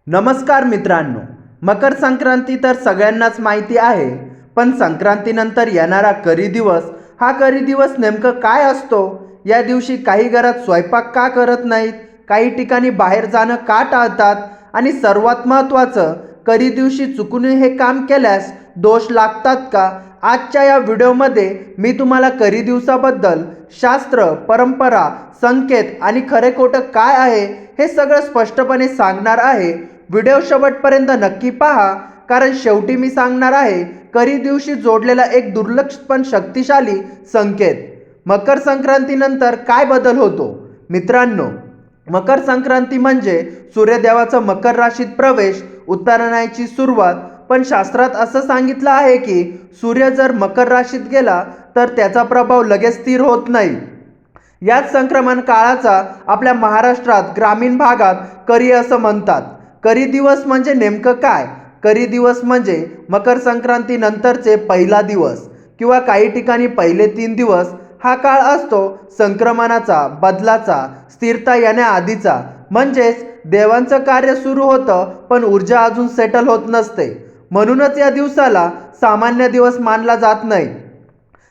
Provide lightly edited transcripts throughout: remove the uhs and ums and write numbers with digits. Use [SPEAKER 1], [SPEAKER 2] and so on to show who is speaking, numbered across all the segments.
[SPEAKER 1] नमस्कार मित्रांनो, मकर संक्रांती तर सगळ्यांनाच माहिती आहे, पण संक्रांतीनंतर येणारा करी दिवस हा करी दिवस नेमकं काय असतो? या दिवशी काही घरात स्वयंपाक का करत नाहीत, काही ठिकाणी बाहेर जाणं का टाळतात आणि सर्वात महत्त्वाचं, करी दिवशी चुकून हे काम केल्यास दोष लागतात का? आजच्या या व्हिडिओमध्ये मी तुम्हाला करी दिवसाबद्दल शास्त्र, परंपरा, संकेत आणि खरे खोटं काय आहे हे सगळं स्पष्टपणे सांगणार आहे. व्हिडिओ शेवटपर्यंत नक्की पहा, कारण शेवटी मी सांगणार आहे करी दिवशी जोडलेला एक दुर्लक्षित पण शक्तिशाली संकेत. मकर संक्रांतीनंतर काय बदल होतो? मित्रांनो, मकर संक्रांती म्हणजे सूर्यदेवाचा मकर राशीत प्रवेश, उत्तरायणाची सुरुवात. पण शास्त्रात असं सांगितलं आहे की सूर्य जर मकर राशीत गेला तर त्याचा प्रभाव लगेच स्थिर होत नाही. याच संक्रमण काळाचा आपल्या महाराष्ट्रात ग्रामीण भागात करी असं म्हणतात. करी दिवस म्हणजे नेमकं काय? करी दिवस म्हणजे मकर संक्रांती नंतरचे पहिला दिवस किंवा काही ठिकाणी पहिले 3 दिवस. हा काळ असतो संक्रमणाचा, बदलाचा, स्थिरता येण्याआधीचा. म्हणजेच देवांचं कार्य सुरू होतं पण ऊर्जा अजून सेटल होत नसते. म्हणूनच या दिवसाला सामान्य दिवस मानला जात नाही.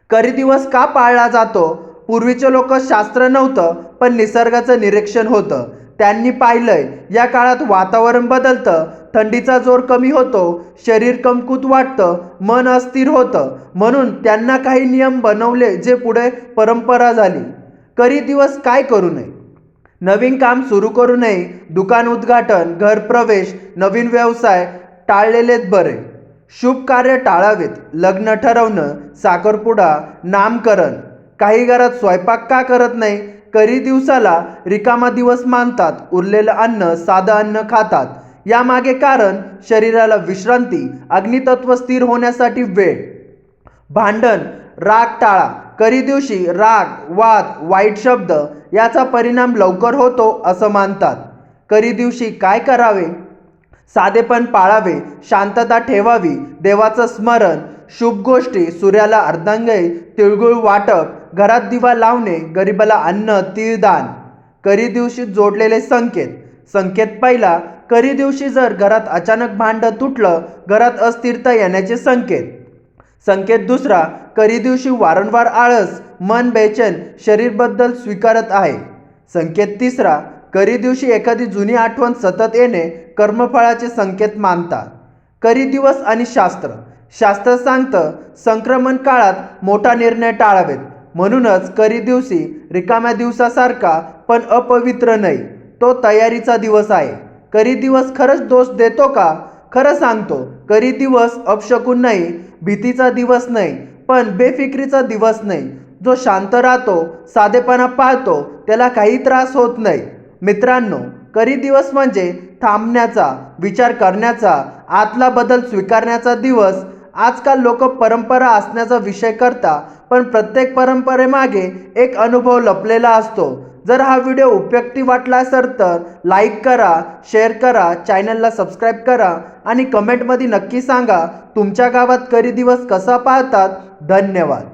[SPEAKER 1] करी दिवस का पाळला जातो? पूर्वीचे लोक शास्त्र नव्हतं पण निसर्गाचं निरीक्षण होतं. त्यांनी पाहिलंय या काळात वातावरण बदलतं, थंडीचा जोर कमी होतो, शरीर कमकुत वाटतं, मन अस्थिर होतं. म्हणून त्यांना काही नियम बनवले जे पुढे परंपरा झाली. करी दिवस काय करू नये? नवीन काम सुरू करू नये, दुकान उद्घाटन, घर प्रवेश, नवीन व्यवसाय टाळलेलेच बरे. शुभ कार्य टाळावेत, लग्न ठरवणं, साखरपुडा, नामकरण. काही घरात स्वयंपाक का करत नाही? करी दिवसाला रिकामा दिवस मानतात, उरलेलं अन्न, साधं अन्न खातात. यामागे कारण शरीराला विश्रांती, अग्नितत्व स्थिर होण्यासाठी वेळ. भांडण, राग टाळा. करी दिवशी राग, वाद, वाईट शब्द याचा परिणाम लवकर होतो असं मानतात. करी दिवशी काय करावे? साधेपण पाळावे, शांतता ठेवावी, देवाचं स्मरण, शुभ गोष्टी, सूर्याला अर्धांगिनी, तिळगुळ वाटप, घरात दिवा लावणे, गरिबाला अन्न, तीळ दान. करी दिवशी जोडलेले संकेत. संकेत पहिला, करी दिवशी जर घरात अचानक भांडं तुटलं, घरात अस्थिरता येण्याचे संकेत. संकेत दुसरा, करी दिवशी वारंवार आळस, मन बेचैन, शरीर बदल स्वीकारत आहे. संकेत तिसरा, करी दिवशी एखादी जुनी आठवण सतत येणे, कर्मफळाचे संकेत मानतात. करी दिवस आणि शास्त्र. शास्त्र सांगतं संक्रमण काळात मोठा निर्णय टाळावेत. म्हणूनच करी दिवशी रिकाम्या दिवसासारखा पण अपवित्र नाही, तो तयारीचा दिवस आहे. करी दिवस खरंच दोष देतो का? खरं सांगतो, करी दिवस अपशकुन नाही, भीतीचा दिवस नाही, पण बेफिक्रीचा दिवस नाही. जो शांत राहतो, साधेपणा पाळतो, त्याला काही त्रास होत नाही. मित्रांनो, करी दिवस म्हणजे थांबण्याचा, विचार करण्याचा, आतला बदल स्वीकारण्याचा दिवस. आजकाल लोक परंपरा असण्याचा विषय करता, पण प्रत्येक परंपरेमागे एक अनुभव लपलेला असतो. जर हा व्हिडिओ उपयुक्त वाटला असेल तर लाईक करा, शेअर करा, चॅनलला सबस्क्राईब करा आणि कमेंटमध्ये नक्की सांगा तुमच्या गावात करी दिवस कसा पाळतात. धन्यवाद.